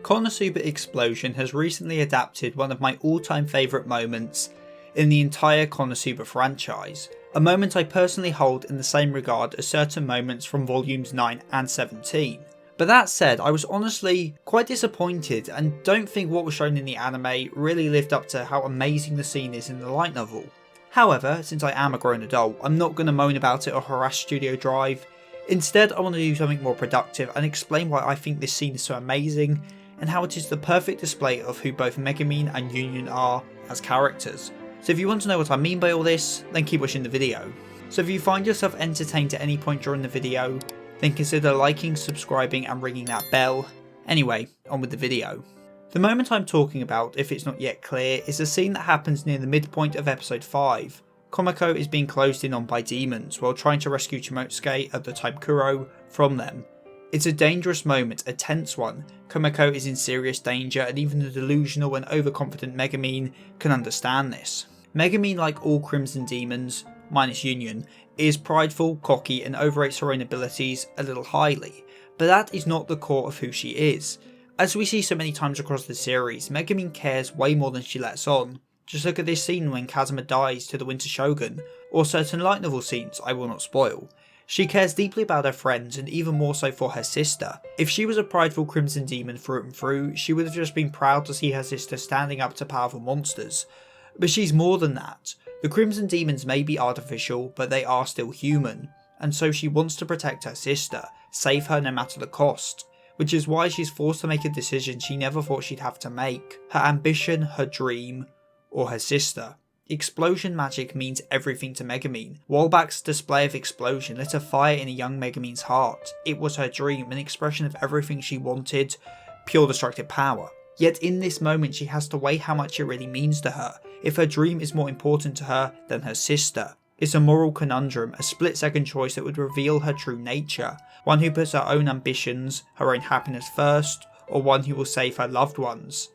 Konosuba Explosion has recently adapted one of my all-time favourite moments in the entire Konosuba franchise, a moment I personally hold in the same regard as certain moments from volumes 9 and 17. But that said, I was honestly quite disappointed and don't think what was shown in the anime really lived up to how amazing the scene is in the light novel. However, since I am a grown adult, I'm not going to moan about it or harass Studio Drive. Instead, I want to do something more productive and explain why I think this scene is so amazing and how it is the perfect display of who both Megumin and Yunyun are as characters. So if you want to know what I mean by all this, then keep watching the video. So if you find yourself entertained at any point during the video, then consider liking, subscribing and ringing that bell. Anyway, on with the video. The moment I'm talking about, if it's not yet clear, is a scene that happens near the midpoint of episode 5. Komako is being closed in on by demons while trying to rescue Chimosuke, at the time Kuro, from them. It's a dangerous moment, a tense one. Komako is in serious danger and even the delusional and overconfident Megumin can understand this. Megumin, like all Crimson demons, minus Yunyun, is prideful, cocky and overrates her own abilities a little highly, but that is not the core of who she is. As we see so many times across the series, Megumin cares way more than she lets on. Just look at this scene when Kazuma dies to the Winter Shogun, or certain light novel scenes I will not spoil. She cares deeply about her friends and even more so for her sister. If she was a prideful Crimson Demon through and through, she would have just been proud to see her sister standing up to powerful monsters. But she's more than that. The Crimson Demons may be artificial, but they are still human, and so she wants to protect her sister, save her no matter the cost. Which is why she's forced to make a decision she never thought she'd have to make. Her ambition, her dream, or her sister. Explosion magic means everything to Megumin. Walbach's display of explosion lit a fire in a young Megumin's heart. It was her dream, an expression of everything she wanted, pure destructive power. Yet in this moment she has to weigh how much it really means to her, if her dream is more important to her than her sister. It's a moral conundrum, a split-second choice that would reveal her true nature, one who puts her own ambitions, her own happiness first, or one who will save her loved ones.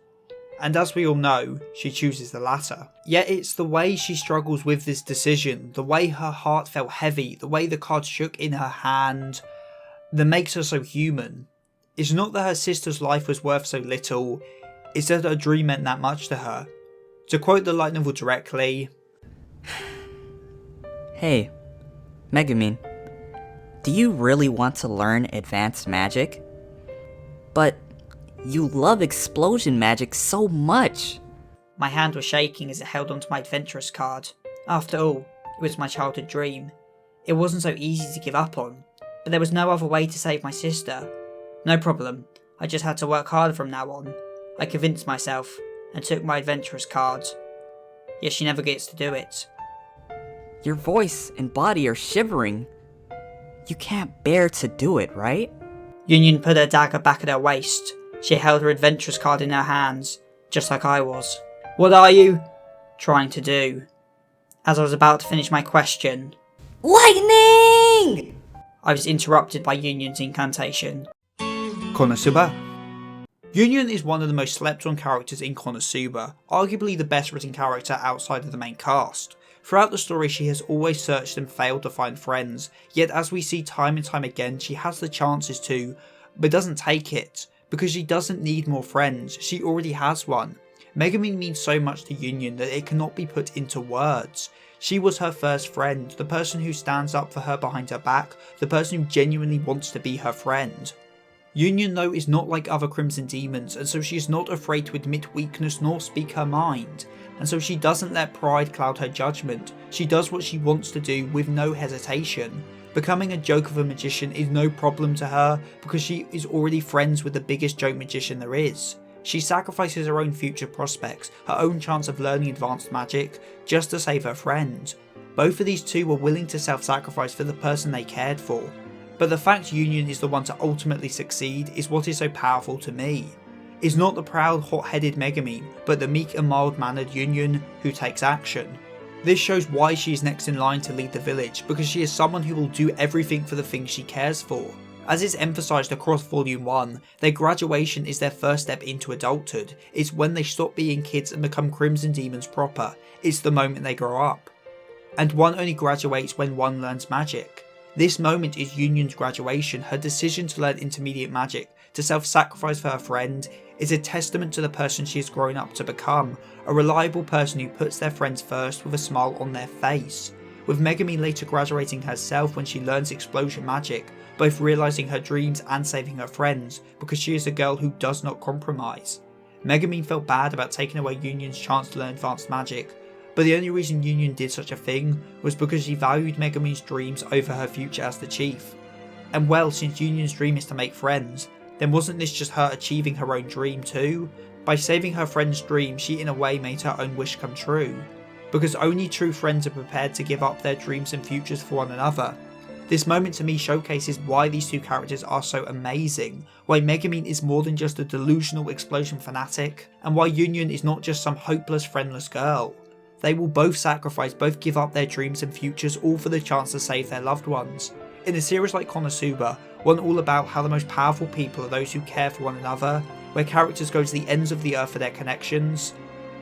And as we all know, she chooses the latter. Yet it's the way she struggles with this decision, the way her heart felt heavy, the way the card shook in her hand, that makes her so human. It's not that her sister's life was worth so little, it's that her dream meant that much to her. To quote the light novel directly, "Hey, Megumin, do you really want to learn advanced magic? But you love explosion magic so much." My hand was shaking as it held onto my adventurous card. After all, it was my childhood dream. It wasn't so easy to give up on, but there was no other way to save my sister. No problem, I just had to work harder from now on. I convinced myself, and took my adventurous card. Yet she never gets to do it. Your voice and body are shivering. You can't bear to do it, right? Yunyun put her dagger back at her waist. She held her adventurous card in her hands, just like I was. "What are you trying to do?" As I was about to finish my question, "Lightning!" I was interrupted by Yunyun's incantation. Konosuba. Yunyun is one of the most slept on characters in Konosuba, arguably the best written character outside of the main cast. Throughout the story she has always searched and failed to find friends, yet as we see time and time again she has the chances to, but doesn't take it, because she doesn't need more friends, she already has one. Megumin means so much to Yunyun that it cannot be put into words. She was her first friend, the person who stands up for her behind her back, the person who genuinely wants to be her friend. Yunyun though is not like other Crimson Demons, and so she is not afraid to admit weakness nor speak her mind, and so she doesn't let pride cloud her judgment. She does what she wants to do with no hesitation. Becoming a joke of a magician is no problem to her because she is already friends with the biggest joke magician there is. She sacrifices her own future prospects, her own chance of learning advanced magic, just to save her friend. Both of these two were willing to self-sacrifice for the person they cared for. But the fact Yunyun is the one to ultimately succeed is what is so powerful to me. It's not the proud, hot-headed Megumin, but the meek and mild-mannered Yunyun who takes action. This shows why she is next in line to lead the village, because she is someone who will do everything for the things she cares for. As is emphasised across Volume 1, their graduation is their first step into adulthood. It's when they stop being kids and become Crimson Demons proper. It's the moment they grow up. And one only graduates when one learns magic. This moment is Yunyun's graduation, her decision to learn intermediate magic, to self-sacrifice for her friend is a testament to the person she has grown up to become, a reliable person who puts their friends first with a smile on their face. With Megumin later graduating herself when she learns explosion magic, both realising her dreams and saving her friends, because she is a girl who does not compromise. Megumin felt bad about taking away Yunyun's chance to learn advanced magic, but the only reason Yunyun did such a thing was because she valued Megumin's dreams over her future as the chief. And well, since Yunyun's dream is to make friends, then wasn't this just her achieving her own dream too? By saving her friend's dream, she in a way made her own wish come true. Because only true friends are prepared to give up their dreams and futures for one another. This moment to me showcases why these two characters are so amazing, why Megumin is more than just a delusional explosion fanatic, and why Yunyun is not just some hopeless, friendless girl. They will both sacrifice, both give up their dreams and futures, all for the chance to save their loved ones. In a series like Konosuba, one all about how the most powerful people are those who care for one another, where characters go to the ends of the earth for their connections,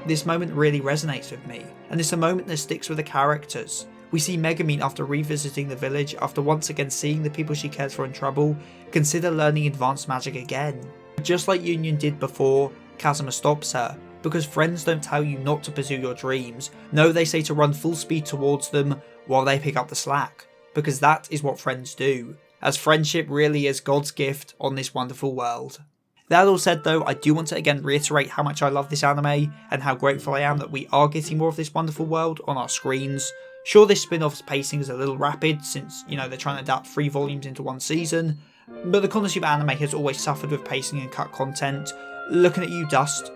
this moment really resonates with me, and it's a moment that sticks with the characters. We see Megumin after revisiting the village, after once again seeing the people she cares for in trouble, consider learning advanced magic again. Just like Yunyun did before, Kazuma stops her, because friends don't tell you not to pursue your dreams, no, they say to run full speed towards them while they pick up the slack, because that is what friends do, as friendship really is God's gift on this wonderful world. That all said though, I do want to again reiterate how much I love this anime, and how grateful I am that we are getting more of this wonderful world on our screens. Sure, this spin-off's pacing is a little rapid, since, they're trying to adapt 3 volumes into 1 season, but the Konosuba anime has always suffered with pacing and cut content. Looking at you, Dust.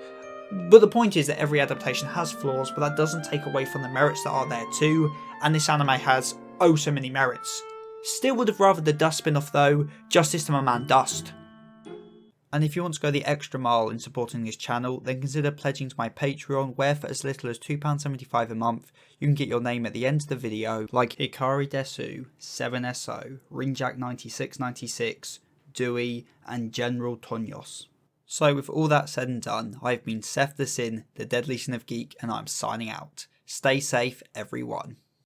But the point is that every adaptation has flaws, but that doesn't take away from the merits that are there too, and this anime has oh so many merits. Still would have rather the Dust spin-off though, justice to my man Dust. And if you want to go the extra mile in supporting this channel, then consider pledging to my Patreon, where for as little as £2.75 a month, you can get your name at the end of the video, like Hikari Desu, 7SO, Ringjack9696, Dewey, and General Tonyos. So with all that said and done, I've been Seth the Sin, the Deadly Sin of Geek, and I'm signing out. Stay safe, everyone.